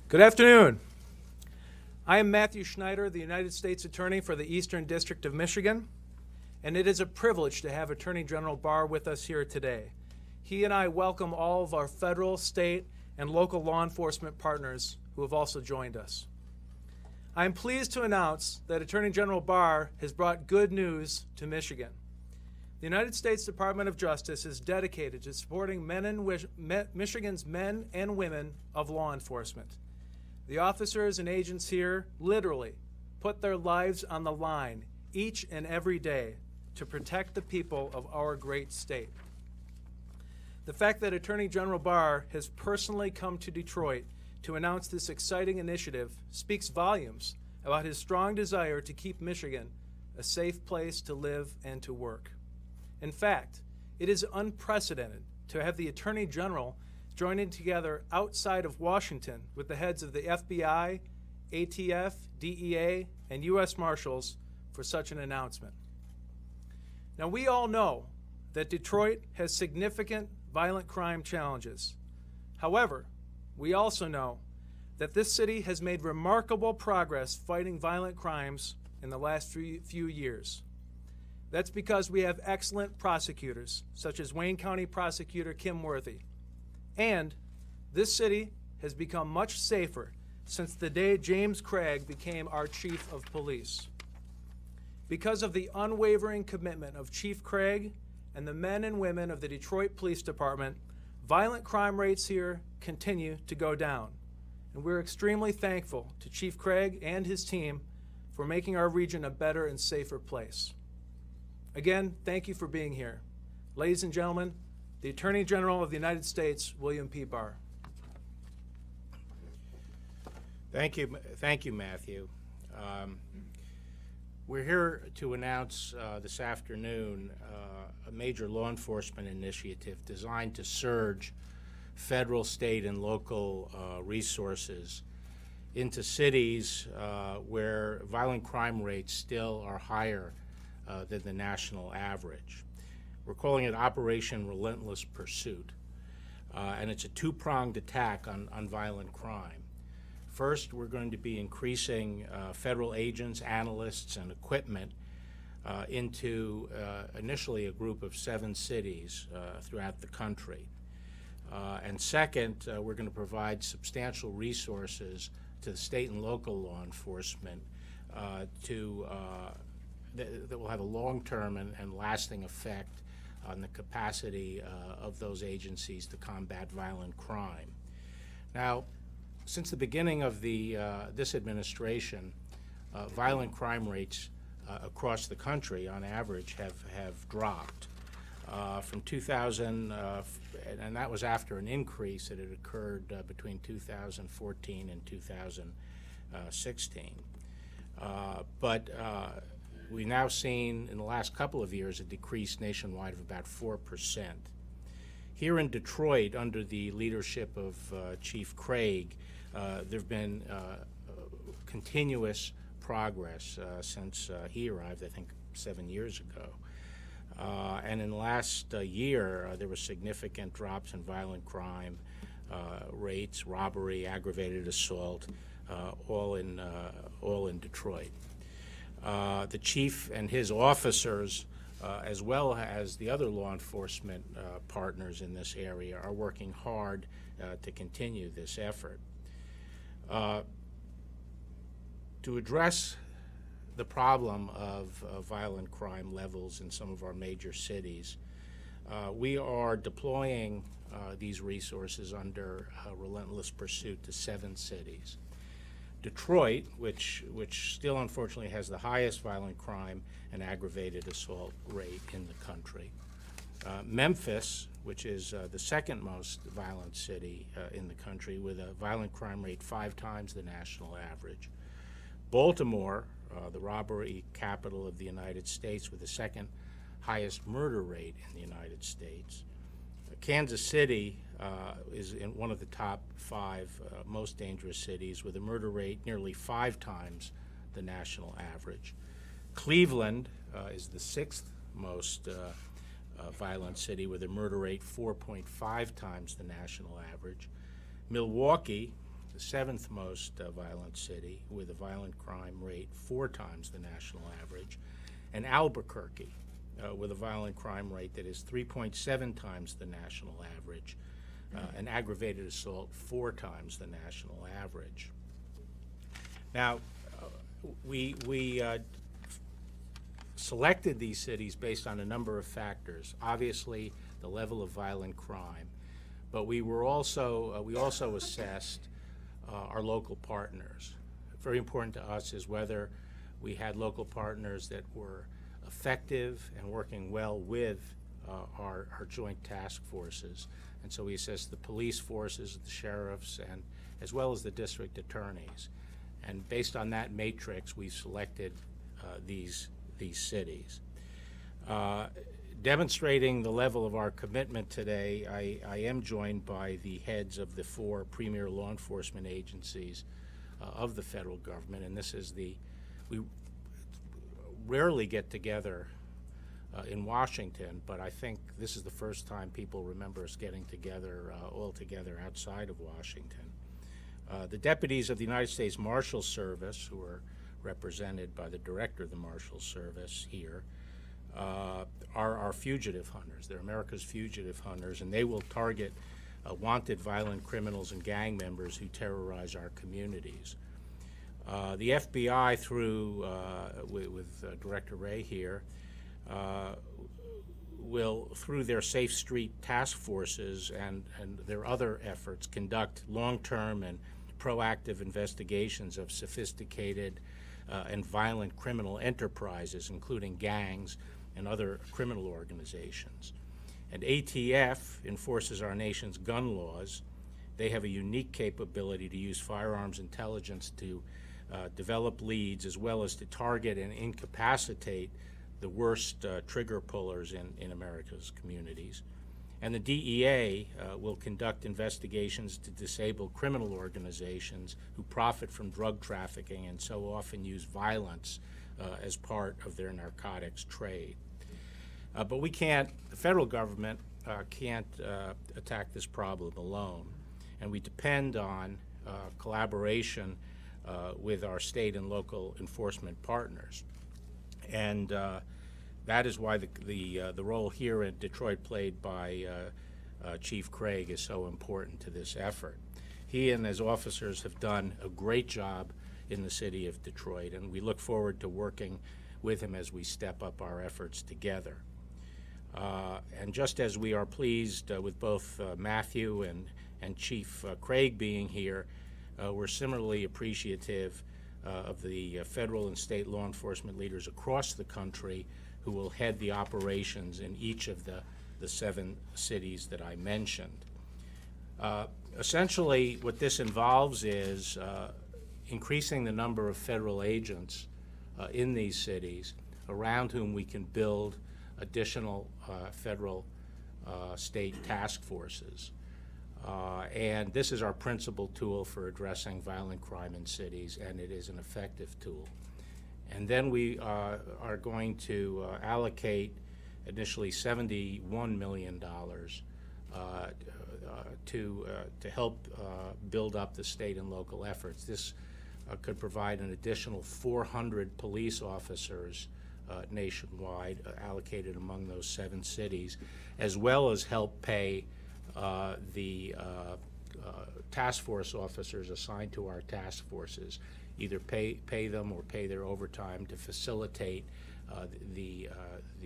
Good afternoon. I am Matthew Schneider, the United States Attorney for the Eastern District of Michigan, and it is a privilege to have Attorney General Barr with us here today. He and I welcome all of our federal, state, and local law enforcement partners who have also joined us. I am pleased to announce that Attorney General Barr has brought good news to Michigan. The United States Department of Justice is dedicated to supporting Michigan's men and women of law enforcement. The officers and agents here literally put their lives on the line each and every day to protect the people of our great state. The fact that Attorney General Barr has personally come to Detroit to announce this exciting initiative speaks volumes about his strong desire to keep Michigan a safe place to live and to work. In fact, it is unprecedented to have the Attorney General joining together outside of Washington with the heads of the FBI, ATF, DEA, and U.S. Marshals for such an announcement. Now, we all know that Detroit has significant violent crime challenges. However, we also know that this city has made remarkable progress fighting violent crimes in the last few years. That's because we have excellent prosecutors, such as Wayne County Prosecutor Kim Worthy. And this city has become much safer since the day James Craig became our chief of police. Because of the unwavering commitment of Chief Craig and the men and women of the Detroit Police Department, violent crime rates here continue to go down. And we're extremely thankful to Chief Craig and his team for making our region a better and safer place. Again, thank you for being here. Ladies and gentlemen, the Attorney General of the United States, William P. Barr. Thank you, Matthew. We're here to announce this afternoon a major law enforcement initiative designed to surge federal, state, and local resources into cities where violent crime rates still are higher than the national average. We're calling it Operation Relentless Pursuit, and it's a two-pronged attack on violent crime. First, we're going to be increasing federal agents, analysts, and equipment into initially a group of 7 cities throughout the country. And second, we're going to provide substantial resources to the state and local law enforcement that will have a long-term and lasting effect on the capacity of those agencies to combat violent crime. Now, since the beginning of this administration, violent crime rates across the country, on average, have dropped. From 2000, and that was after an increase that had occurred between 2014 and 2016. But we've now seen in the last couple of years a decrease nationwide of about 4%. Here in Detroit, under the leadership of Chief Craig, there have been continuous progress since he arrived, I think 7 years ago. And in the last year, there were significant drops in violent crime rates, robbery, aggravated assault, all in Detroit. The chief and his officers, as well as the other law enforcement partners in this area, are working hard to continue this effort. To address the problem of violent crime levels in some of our major cities, we are deploying these resources under Relentless Pursuit to 7 cities. Detroit, which still unfortunately has the highest violent crime and aggravated assault rate in the country. Memphis, which is the second most violent city in the country with a violent crime rate 5 times the national average. Baltimore, the robbery capital of the United States, with the second highest murder rate in the United States. Kansas City is in one of the top 5 most dangerous cities with a murder rate nearly 5 times the national average. Cleveland is the 6th most violent city with a murder rate 4.5 times the national average. Milwaukee the seventh most violent city, with a violent crime rate 4 times the national average, and Albuquerque, with a violent crime rate that is 3.7 times the national average, an aggravated assault 4 times the national average. Now, we selected these cities based on a number of factors. Obviously, the level of violent crime, but we also assessed our local partners. Very important to us is whether we had local partners that were effective and working well with our joint task forces. And so we assessed the police forces, the sheriffs, and as well as the district attorneys. And based on that matrix, we selected these cities. Demonstrating the level of our commitment today, I am joined by the heads of the 4 premier law enforcement agencies of the federal government, and we rarely get together in Washington, but I think this is the first time people remember us getting together all together outside of Washington. The deputies of the United States Marshal Service, who are represented by the director of the Marshal Service here, are our fugitive hunters. They're America's fugitive hunters, and they will target wanted violent criminals and gang members who terrorize our communities. The FBI, with Director Wray here, will, through their Safe Street task forces and their other efforts, conduct long-term and proactive investigations of sophisticated and violent criminal enterprises, including gangs and other criminal organizations. And ATF enforces our nation's gun laws. They have a unique capability to use firearms intelligence to develop leads, as well as to target and incapacitate the worst trigger pullers in America's communities. And the DEA will conduct investigations to disable criminal organizations who profit from drug trafficking and so often use violence as part of their narcotics trade. But the federal government can't attack this problem alone, and we depend on collaboration with our state and local enforcement partners. And that is why the role here in Detroit played by Chief Craig is so important to this effort. He and his officers have done a great job in the city of Detroit, and we look forward to working with him as we step up our efforts together. And just as we are pleased with both Matthew and Chief Craig being here, we're similarly appreciative of the federal and state law enforcement leaders across the country who will head the operations in each of the 7 cities that I mentioned. Essentially, what this involves is increasing the number of federal agents in these cities around whom we can build additional federal state task forces. And this is our principal tool for addressing violent crime in cities, and it is an effective tool. And then we are going to allocate initially $71 million to help build up the state and local efforts. This could provide an additional 400 police officers nationwide allocated among those 7 cities, as well as help pay the task force officers assigned to our task forces, either pay them or pay their overtime to facilitate the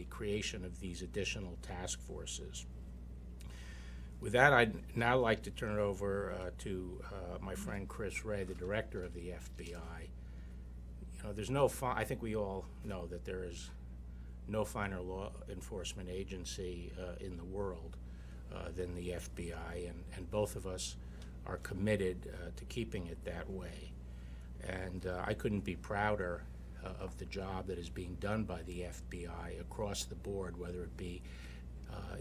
creation of these additional task forces. With that, I'd now like to turn it over to my friend Chris Wray, the director of the FBI. You know, there's no I think we all know that there is no finer law enforcement agency in the world than the FBI, and both of us are committed to keeping it that way. And I couldn't be prouder of the job that is being done by the FBI across the board, whether it be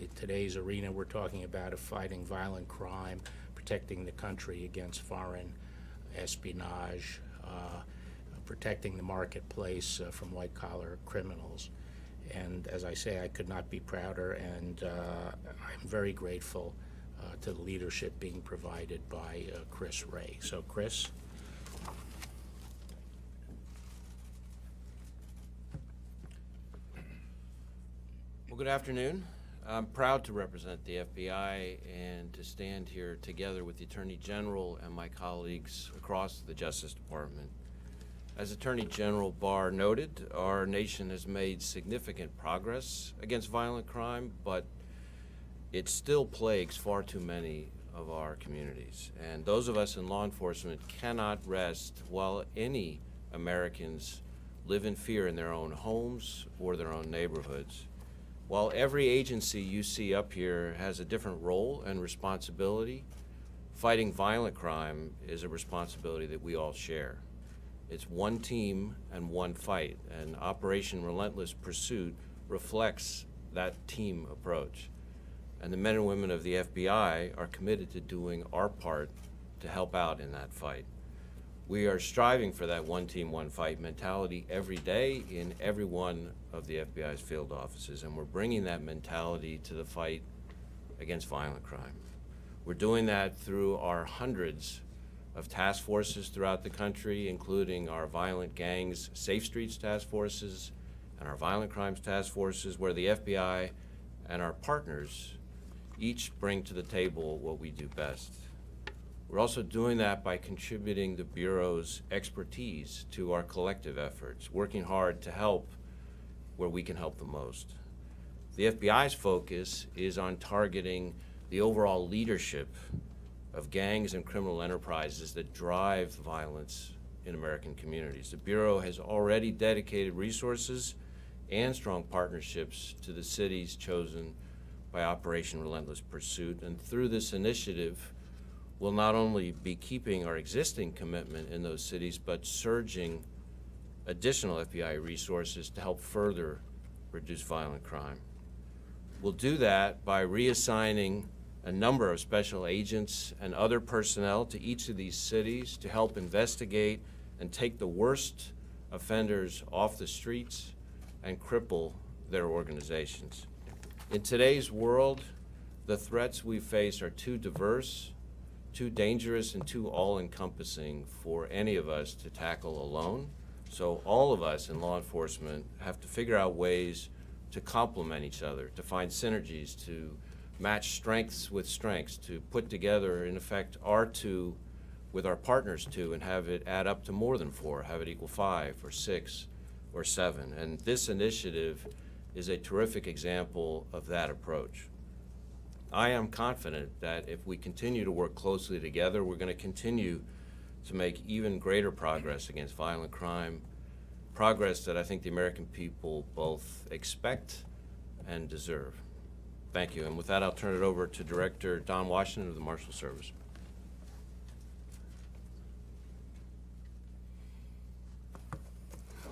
in today's arena we're talking about of fighting violent crime, protecting the country against foreign espionage, protecting the marketplace from white-collar criminals. And as I say, I could not be prouder, and I'm very grateful to the leadership being provided by Chris Wray. So, Chris. Well, good afternoon. I'm proud to represent the FBI and to stand here together with the Attorney General and my colleagues across the Justice Department. As Attorney General Barr noted, our nation has made significant progress against violent crime, but it still plagues far too many of our communities. And those of us in law enforcement cannot rest while any Americans live in fear in their own homes or their own neighborhoods. While every agency you see up here has a different role and responsibility, fighting violent crime is a responsibility that we all share. It's one team and one fight, and Operation Relentless Pursuit reflects that team approach. And the men and women of the FBI are committed to doing our part to help out in that fight. We are striving for that one team, one fight mentality every day in every one of the FBI's field offices, and we're bringing that mentality to the fight against violent crime. We're doing that through our hundreds of task forces throughout the country, including our violent gangs safe streets task forces and our violent crimes task forces, where the FBI and our partners each bring to the table what we do best. We're also doing that by contributing the Bureau's expertise to our collective efforts, working hard to help where we can help the most. The FBI's focus is on targeting the overall leadership of gangs and criminal enterprises that drive violence in American communities. The Bureau has already dedicated resources and strong partnerships to the cities chosen by Operation Relentless Pursuit, and through this initiative, we'll not only be keeping our existing commitment in those cities, but surging additional FBI resources to help further reduce violent crime. We'll do that by reassigning a number of special agents and other personnel to each of these cities to help investigate and take the worst offenders off the streets and cripple their organizations. In today's world, the threats we face are too diverse, too dangerous, and too all-encompassing for any of us to tackle alone. So all of us in law enforcement have to figure out ways to complement each other, to find synergies, to match strengths with strengths, to put together, in effect, our two with our partners' two and have it add up to more than 4, have it equal 5 or 6 or 7. And this initiative is a terrific example of that approach. I am confident that if we continue to work closely together, we're going to continue to make even greater progress against violent crime, progress that I think the American people both expect and deserve. Thank you. And with that, I'll turn it over to Director Don Washington of the Marshal Service.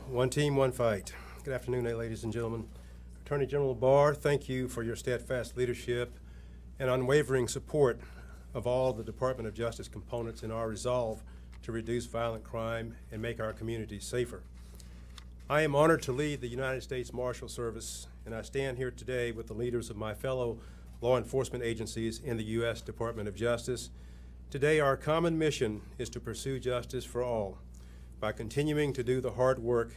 One team, one fight. Good afternoon, ladies and gentlemen. Attorney General Barr, thank you for your steadfast leadership and unwavering support of all the Department of Justice components in our resolve to reduce violent crime and make our communities safer. I am honored to lead the United States Marshal Service, and I stand here today with the leaders of my fellow law enforcement agencies in the U.S. Department of Justice. Today, our common mission is to pursue justice for all by continuing to do the hard work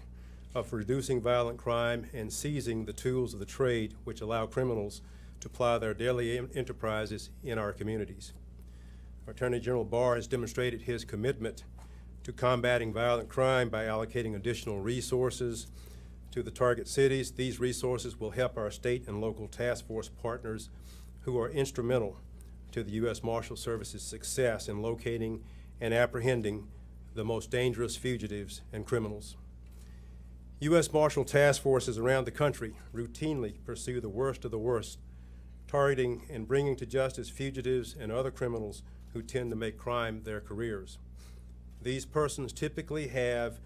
of reducing violent crime and seizing the tools of the trade which allow criminals to ply their daily enterprises in our communities. Attorney General Barr has demonstrated his commitment to combating violent crime by allocating additional resources to the target cities. These resources will help our state and local task force partners who are instrumental to the U.S. Marshal Service's success in locating and apprehending the most dangerous fugitives and criminals. U.S. Marshal task forces around the country routinely pursue the worst of the worst, targeting and bringing to justice fugitives and other criminals who tend to make crime their careers. These persons typically have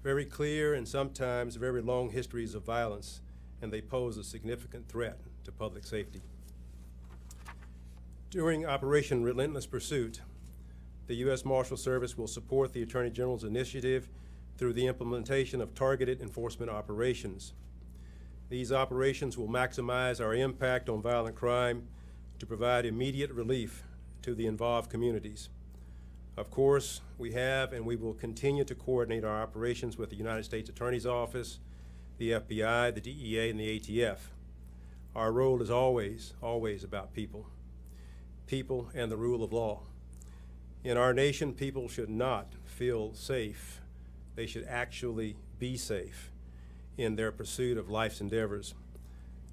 very clear and sometimes very long histories of violence, and they pose a significant threat to public safety. During Operation Relentless Pursuit, the U.S. Marshal Service will support the Attorney General's initiative through the implementation of targeted enforcement operations. These operations will maximize our impact on violent crime, to provide immediate relief to the involved communities. Of course, we have and we will continue to coordinate our operations with the United States Attorney's Office, the FBI, the DEA, and the ATF. Our role is always about people and the rule of law. In our nation, people should not feel safe. They should actually be safe in their pursuit of life's endeavors.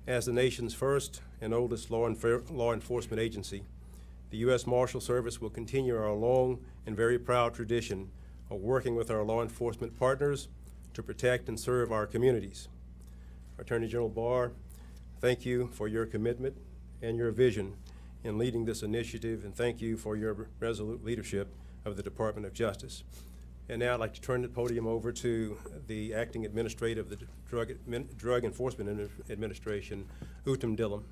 As the nation's first and oldest law enforcement agency, the U.S. Marshal Service will continue our long and very proud tradition of working with our law enforcement partners to protect and serve our communities. Attorney General Barr, thank you for your commitment and your vision in leading this initiative, and thank you for your resolute leadership of the Department of Justice. And now I'd like to turn the podium over to the Acting Administrator of the Drug Enforcement Administration, Uttam Dhillon.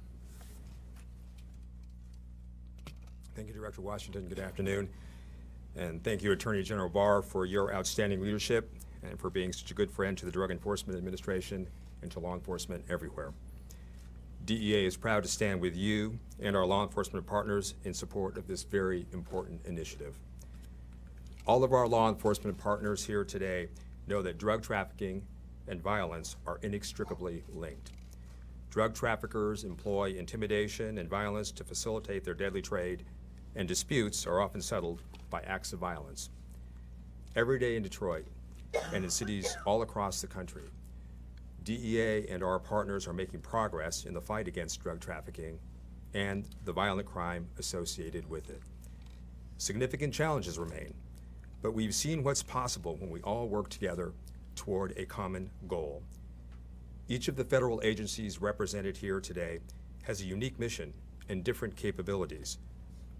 Thank you, Director Washington. Good afternoon. And thank you, Attorney General Barr, for your outstanding leadership and for being such a good friend to the Drug Enforcement Administration and to law enforcement everywhere. DEA is proud to stand with you and our law enforcement partners in support of this very important initiative. All of our law enforcement partners here today know that drug trafficking and violence are inextricably linked. Drug traffickers employ intimidation and violence to facilitate their deadly trade, and disputes are often settled by acts of violence. Every day in Detroit and in cities all across the country, DEA and our partners are making progress in the fight against drug trafficking and the violent crime associated with it. Significant challenges remain, but we've seen what's possible when we all work together toward a common goal. Each of the federal agencies represented here today has a unique mission and different capabilities,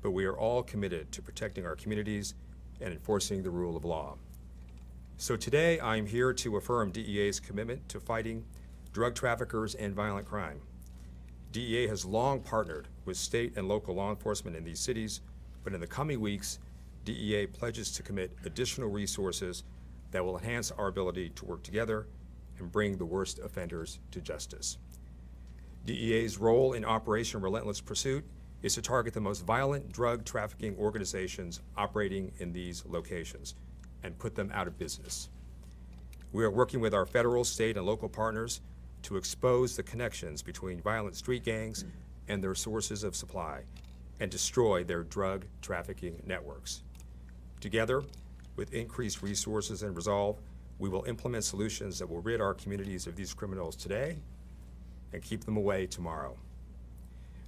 but we are all committed to protecting our communities and enforcing the rule of law. So today, I'm here to affirm DEA's commitment to fighting drug traffickers and violent crime. DEA has long partnered with state and local law enforcement in these cities, but in the coming weeks, DEA pledges to commit additional resources that will enhance our ability to work together and bring the worst offenders to justice. DEA's role in Operation Relentless Pursuit is to target the most violent drug trafficking organizations operating in these locations and put them out of business. We are working with our federal, state, and local partners to expose the connections between violent street gangs and their sources of supply and destroy their drug trafficking networks. Together, with increased resources and resolve, we will implement solutions that will rid our communities of these criminals today and keep them away tomorrow.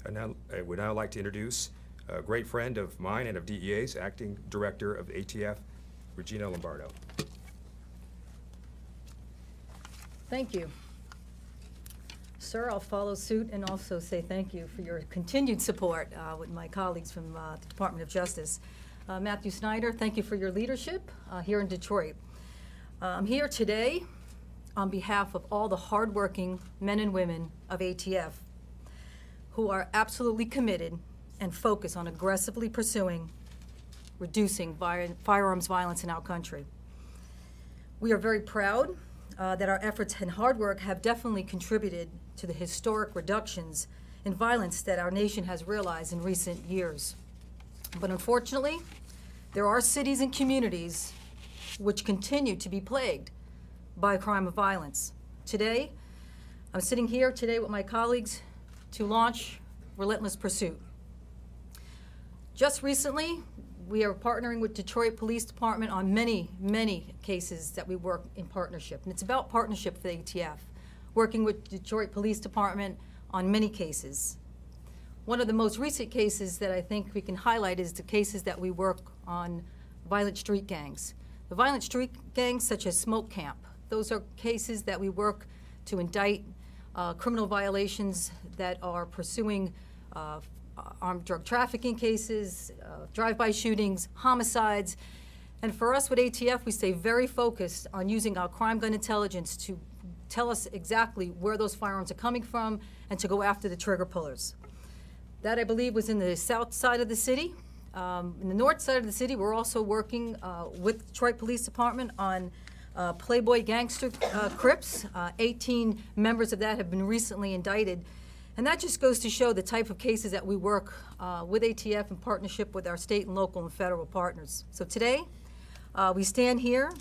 And now, I would now like to introduce a great friend of mine and of DEA's, Acting Director of ATF, Regina Lombardo. Thank you. Sir, I'll follow suit and also say thank you for your continued support with my colleagues from the Department of Justice. Matthew Snyder, thank you for your leadership here in Detroit. I'm here today on behalf of all the hardworking men and women of ATF who are absolutely committed and focused on aggressively pursuing reducing firearms violence in our country. We are very proud that our efforts and hard work have definitely contributed to the historic reductions in violence that our nation has realized in recent years. But unfortunately, there are cities and communities which continue to be plagued by a crime of violence. Today, I'm sitting here today with my colleagues to launch Relentless Pursuit. Just recently, we are partnering with Detroit Police Department on many cases that we work in partnership. And it's about partnership for the ATF, working with Detroit Police Department on many cases. One of the most recent cases that I think we can highlight is the cases that we work on violent street gangs. The violent street gangs such as Smoke Camp, those are cases that we work to indict criminal violations that are pursuing armed drug trafficking cases, drive-by shootings, homicides. And for us with ATF, we stay very focused on using our crime gun intelligence to tell us exactly where those firearms are coming from and to go after the trigger pullers. That, I believe, was in the south side of the city. In the north side of the city, we're also working with Detroit Police Department on Playboy gangster Crips. 18 members of that have been recently indicted. And that just goes to show the type of cases that we work with ATF in partnership with our state and local and federal partners. So today, we stand here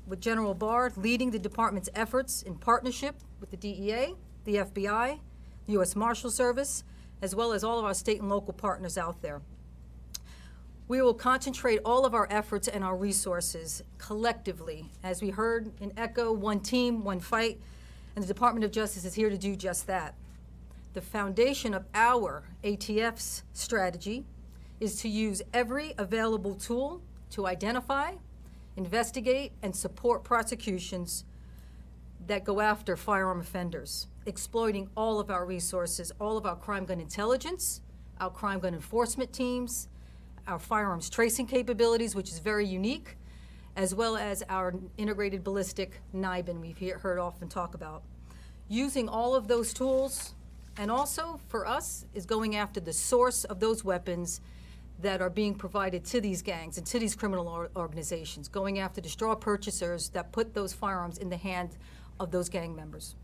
with General Barr leading the department's efforts in partnership with the DEA, the FBI, the U.S. Marshal Service, as well as all of our state and local partners out there. We will concentrate all of our efforts and our resources collectively. As we heard in ECHO, one team, one fight, and the Department of Justice is here to do just that. The foundation of our ATF's strategy is to use every available tool to identify, investigate, and support prosecutions that go after firearm offenders, exploiting all of our resources, all of our crime gun intelligence, our crime gun enforcement teams, our firearms tracing capabilities, which is very unique, as well as our integrated ballistic NIBIN we've heard often talk about. Using all of those tools, and also for us, is going after the source of those weapons that are being provided to these gangs and to these criminal organizations, going after the straw purchasers that put those firearms in the hand of those gang members.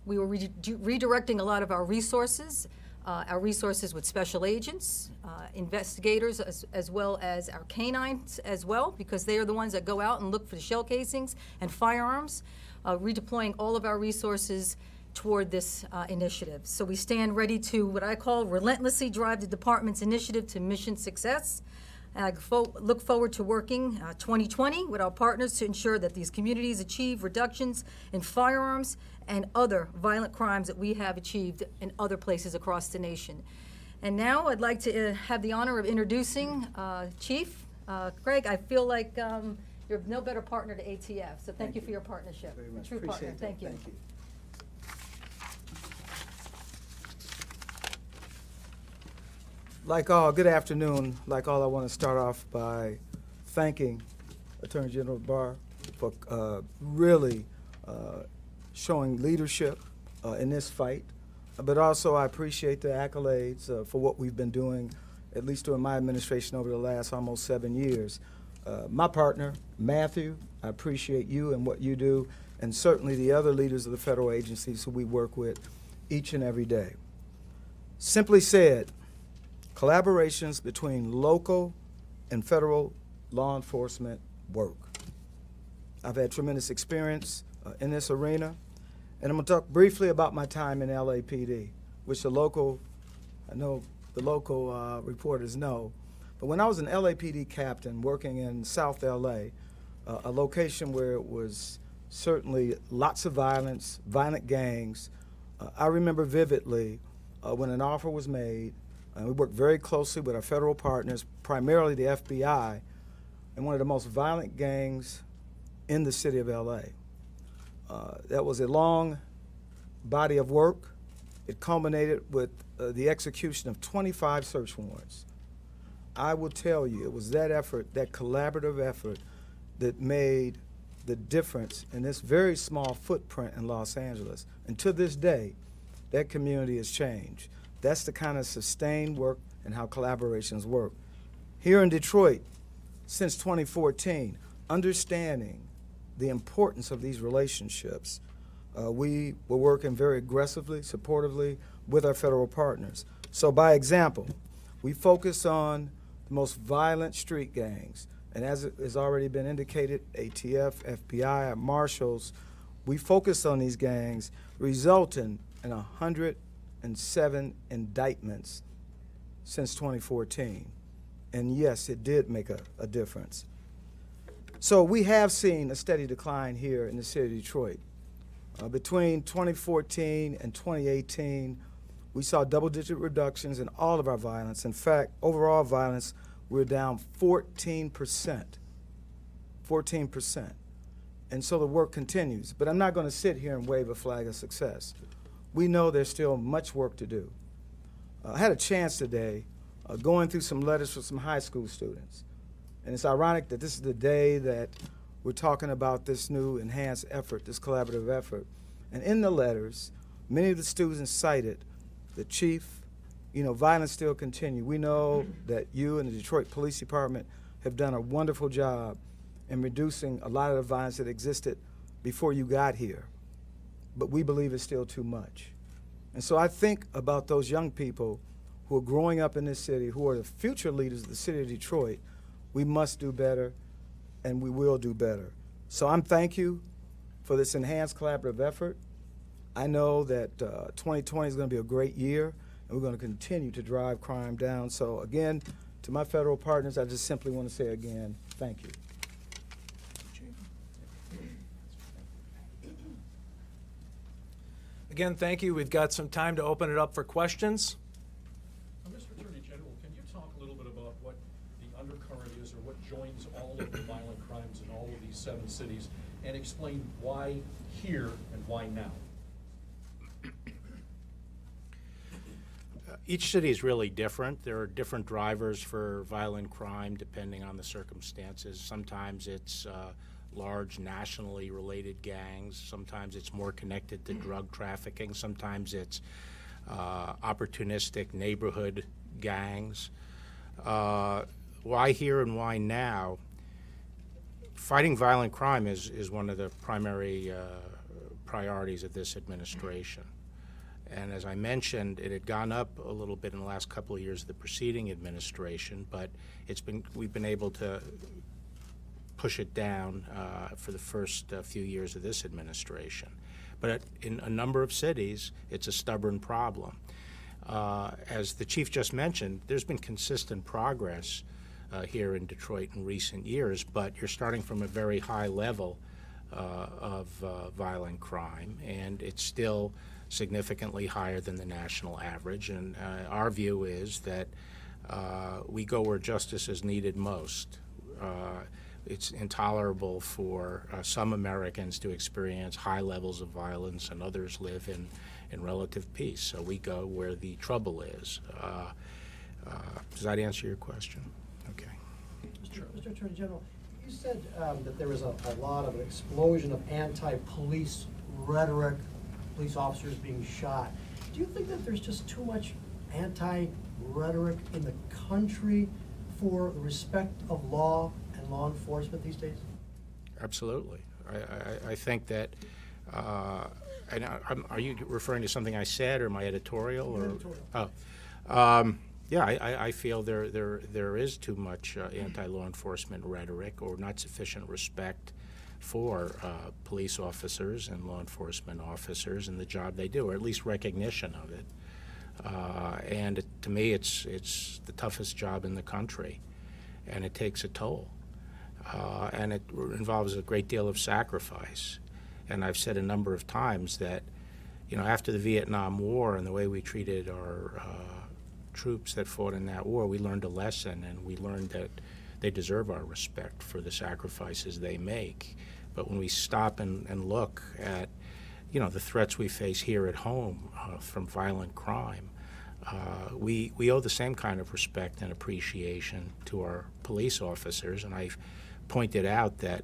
We were redirecting a lot of our resources with special agents, investigators, as well as our canines as well, because they are the ones that go out and look for the shell casings and firearms, redeploying all of our resources toward this initiative. So we stand ready to, what I call, relentlessly drive the department's initiative to mission success. And I look forward to working 2020 with our partners to ensure that these communities achieve reductions in firearms and other violent crimes that we have achieved in other places across the nation. And now I'd like to have the honor of introducing Chief Craig. I feel like you're no better partner to ATF, so thank you for your partnership. Very much. True Appreciate partner. that. Thank you. Thank you. Good afternoon. Like all, I want to start off by thanking Attorney General Barr for really showing leadership in this fight. But also, I appreciate the accolades for what we've been doing, at least during my administration over the last almost 7 years. My partner, Matthew, I appreciate you and what you do, and certainly the other leaders of the federal agencies who we work with each and every day. Simply said, collaborations between local and federal law enforcement work. I've had tremendous experience in this arena, and I'm going to talk briefly about my time in LAPD, which I know the local reporters know. But when I was an LAPD captain working in South LA, a location where it was certainly lots of violence, violent gangs, I remember vividly when an offer was made. We worked very closely with our federal partners, primarily the FBI, and one of the most violent gangs in the city of LA. That was a long body of work. It culminated with the execution of 25 search warrants. I will tell you, it was that effort, that collaborative effort, that made the difference in this very small footprint in Los Angeles. And to this day, that community has changed. That's the kind of sustained work and how collaborations work. Here in Detroit, since 2014, understanding the importance of these relationships, we were working very aggressively, supportively with our federal partners. So by example, we focus on the most violent street gangs. And as it has already been indicated, ATF, FBI, marshals, we focus on these gangs, resulting in 107 indictments since 2014. And yes, it did make a difference. So we have seen a steady decline here in the city of Detroit. Between 2014 and 2018, we saw double-digit reductions in all of our violence. In fact, overall violence, we're down 14%. 14%. And so the work continues. But I'm not going to sit here and wave a flag of success. We know there's still much work to do. I had a chance today going through some letters from some high school students. And it's ironic that this is the day that we're talking about this new enhanced effort, this collaborative effort. And in the letters, many of the students cited the chief, violence still continues. We know that you and the Detroit Police Department have done a wonderful job in reducing a lot of the violence that existed before you got here. But we believe it's still too much. And so I think about those young people who are growing up in this city, who are the future leaders of the city of Detroit. We must do better, and we will do better. So I'm thank you for this enhanced collaborative effort. I know that 2020 is going to be a great year, and we're going to continue to drive crime down. So again, to my federal partners, I just simply want to say again, thank you. Again, thank you. We've got some time to open it up for questions. Mr. Attorney General, can you talk a little bit about what the undercurrent is, or what joins all of the violent crimes in all of these 7 cities, and explain why here and why now? Each city is really different. There are different drivers for violent crime depending on the circumstances. Sometimes it's large nationally related gangs. Sometimes it's more connected to drug trafficking. Sometimes it's opportunistic neighborhood gangs. Why here and why now? Fighting violent crime is one of the primary priorities of this administration. And as I mentioned, it had gone up a little bit in the last couple of years of the preceding administration, but we've been able to push it down for the first few years of this administration. But in a number of cities, it's a stubborn problem. As the chief just mentioned, there's been consistent progress here in Detroit in recent years, but you're starting from a very high level of violent crime, and it's still significantly higher than the national average. And our view is that we go where justice is needed most. It's intolerable for some Americans to experience high levels of violence, and others live in relative peace. So we go where the trouble is. Does that answer your question? Okay. Mr. Attorney General, you said that there was a lot of an explosion of anti-police rhetoric, police officers being shot. Do you think that there's just too much anti-rhetoric in the country for the respect of law and law enforcement these days? Absolutely. I think that, and are you referring to something I said or my editorial? Your editorial. Oh. Yeah, I feel there is too much anti-law enforcement rhetoric, or not sufficient respect for police officers and law enforcement officers and the job they do, or at least recognition of it. And to me, it's the toughest job in the country, and it takes a toll. And it involves a great deal of sacrifice. And I've said a number of times that, after the Vietnam War and the way we treated our troops that fought in that war, we learned a lesson, and we learned that they deserve our respect for the sacrifices they make. But when we stop and look at, the threats we face here at home from violent crime, we owe the same kind of respect and appreciation to our police officers. And I've pointed out that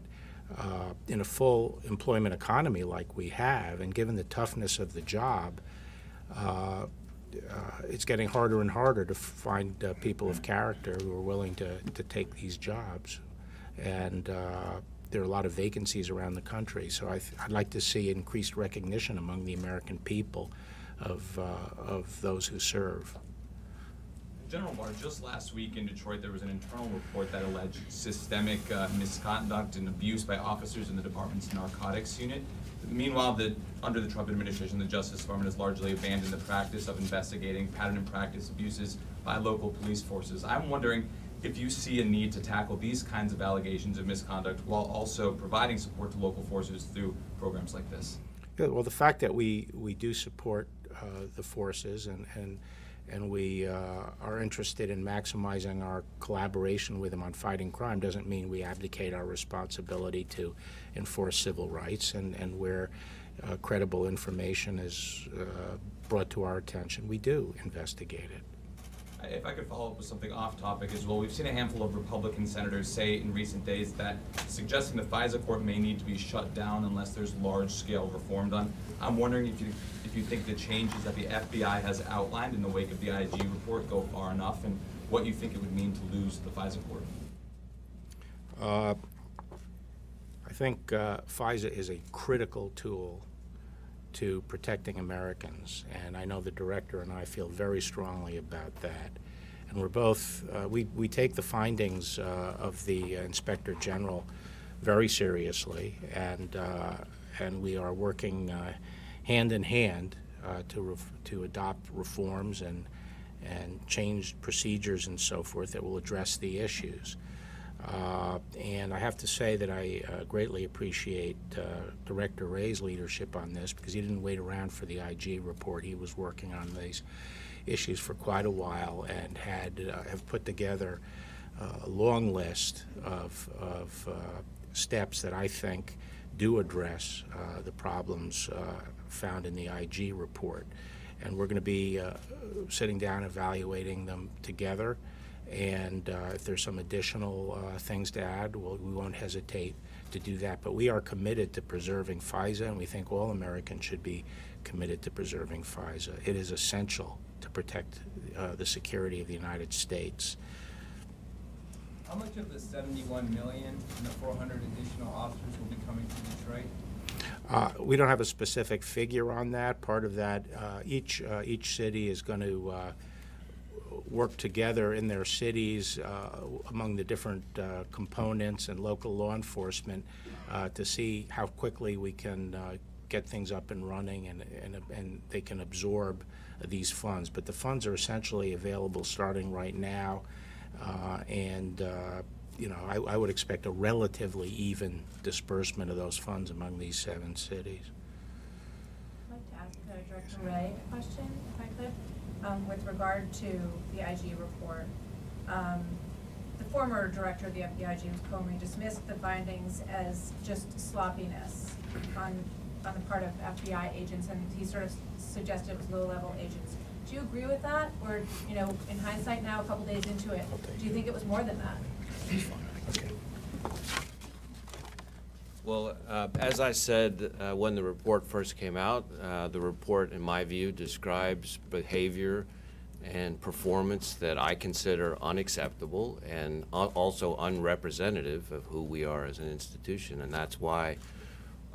in a full employment economy like we have, and given the toughness of the job, it's getting harder and harder to find people of character who are willing to take these jobs. And there are a lot of vacancies around the country. So I'd like to see increased recognition among the American people of those who serve. General Barr, just last week in Detroit, there was an internal report that alleged systemic misconduct and abuse by officers in the department's narcotics unit. Meanwhile, under the Trump administration, the Justice Department has largely abandoned the practice of investigating pattern and practice abuses by local police forces. I'm wondering if you see a need to tackle these kinds of allegations of misconduct while also providing support to local forces through programs like this. Yeah, well, the fact that we do support the forces and we are interested in maximizing our collaboration with them on fighting crime doesn't mean we abdicate our responsibility to enforce civil rights, and where credible information is brought to our attention, we do investigate it. If I could follow up with something off topic as well, we've seen a handful of Republican senators say in recent days that suggesting the FISA court may need to be shut down unless there's large-scale reform done. I'm wondering if you think the changes that the FBI has outlined in the wake of the IG report go far enough, and what you think it would mean to lose the FISA court. I think FISA is a critical tool to protecting Americans, and I know the director and I feel very strongly about that. And we're both, we take the findings of the Inspector General very seriously, and we are working hand in hand to adopt reforms and change procedures and so forth that will address the issues. And I have to say that I greatly appreciate Director Wray's leadership on this, because he didn't wait around for the IG report. He was working on these issues for quite a while and have put together a long list of steps that I think do address the problems found in the IG report. And we're going to be sitting down evaluating them together. And if there's some additional things to add, we won't hesitate to do that. But we are committed to preserving FISA, and we think all Americans should be committed to preserving FISA. It is essential to protect the security of the United States. How much of the $71 million and the 400 additional officers will be coming to Detroit? We don't have a specific figure on that. Part of that, each city is going to work together in their cities among the different components and local law enforcement to see how quickly we can get things up and running, and they can absorb these funds. But the funds are essentially available starting right now, and you know, I would expect a relatively even disbursement of those funds among these 7 cities. I'd like to ask Director Wray a question, if I could. With regard to the IG report, the former director of the FBI, James Comey, dismissed the findings as just sloppiness on the part of FBI agents, and he sort of suggested it was low-level agents. Do you agree with that, or, you know, in hindsight now, a couple days into it, do you think it was more than that? Okay. Well, as I said when the report first came out, the report, in my view, describes behavior and performance that I consider unacceptable and also unrepresentative of who we are as an institution. And that's why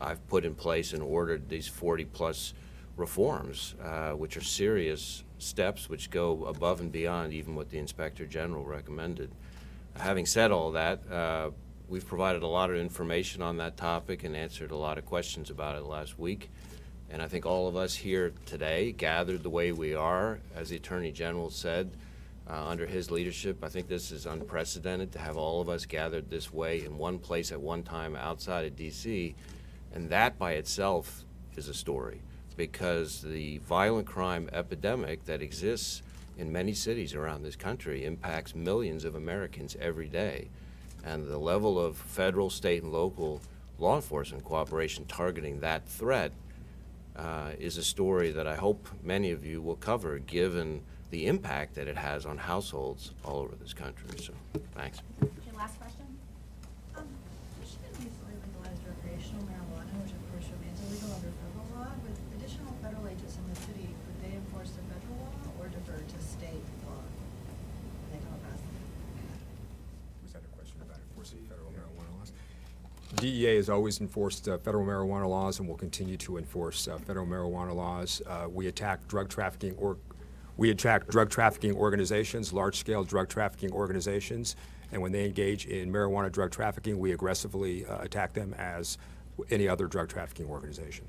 I've put in place and ordered these 40-plus reforms, which are serious steps which go above and beyond even what the Inspector General recommended. Having said all that, we've provided a lot of information on that topic and answered a lot of questions about it last week. And I think all of us here today, gathered the way we are, as the Attorney General said, under his leadership, I think this is unprecedented to have all of us gathered this way in one place at one time outside of D.C. And that by itself is a story, because the violent crime epidemic that exists in many cities around this country impacts millions of Americans every day. And the level of federal, state, and local law enforcement cooperation targeting that threat is a story that I hope many of you will cover, given the impact that it has on households all over this country. So, thanks. Okay, last question. Michigan recently legalized recreational marijuana, which of course remains illegal under federal law. With additional federal agents in the city, would they enforce the federal law or defer to state law when they come across them? Was that a question about enforcing federal marijuana laws? DEA has always enforced federal marijuana laws and will continue to enforce federal marijuana laws. We attack drug trafficking organizations, large-scale drug trafficking organizations, and when they engage in marijuana drug trafficking, we aggressively attack them as any other drug trafficking organization.